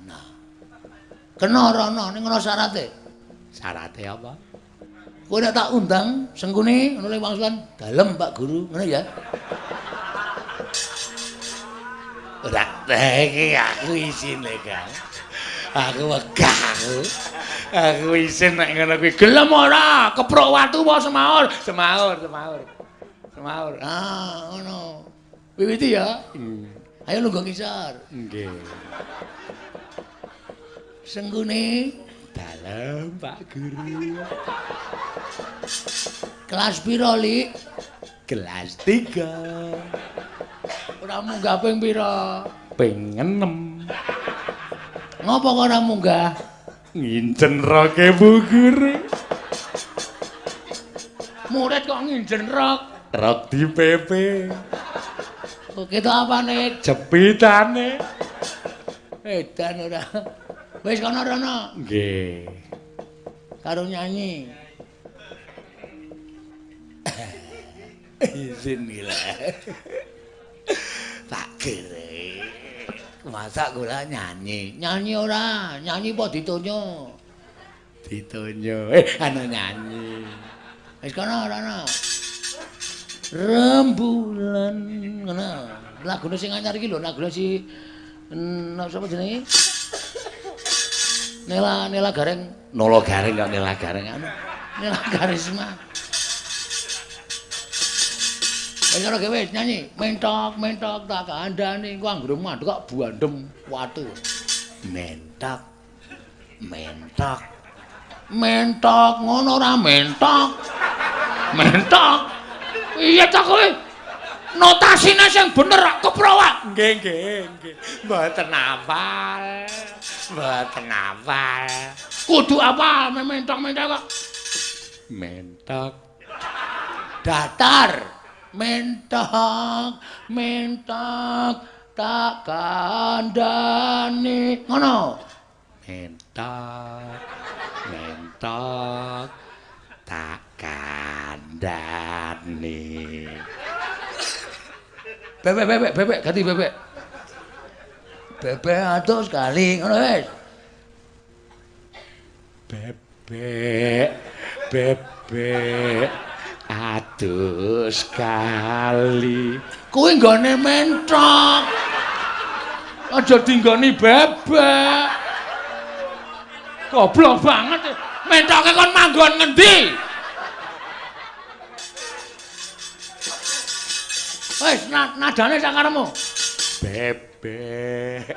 Nah. Kena rono ning ngono syarate. Syarate apa? Kowe nek tak undang sengkune ngono le wangsulan dalem Pak Guru, ngono ya. Ora iki aku isin le, Kang. Aku wegah aku. Aku isin nek ngono kuwi gelem ora keprok watu apa semaur? Semaur. Ah, ngono. Wiwiti ya. Ayo lungguh ngisor. Nggih. Sengkune dalem Pak Guru. Kelas piro, Lik? Kelas 3. Ora munggah ping piro? Ping 6. Ngopo kok ora munggah? Nginjen roke Bu Guru. Murid kok nginjen rok? Rok di PP. Kok ketok apane? Jepitane. Edan ora. Wis kono rono. Nggih. Karo nyanyi. Izin gila. Pak Gere. Masa kula nyanyi? Nyanyi ora, nyanyi apa ditonyo? Ditonyo. Ana nyanyi. Wis kono rono. Rembulan ngono. Lagune sing anyar iki lho, lagune si sapa jenenge? Nela Gareng. Nolo Gareng kok Nela Gareng anu. Nela Karisma. Ayo ora wis nyanyi, mentok tak kandhane ku anggere mandek kok buandem watu. Mentok. Ngono ora mentok. Iya ta kowe? Notasine sing bener keprowak. Nggih. Mboten hafal. Kudu apa mentok kok. Mentok. Datar. Mentok tak kandhane. Ngono. Mentok tak kandhane. Bebek, ganti bebek. Bebek atus sekali, ngono wis. Bebek atus kali. Kuwi nggone mentok. Aja dinggoni bebek. Goblok banget. Mentoke kon manggon ngendi? Wis nadane sak karepmu. Bebek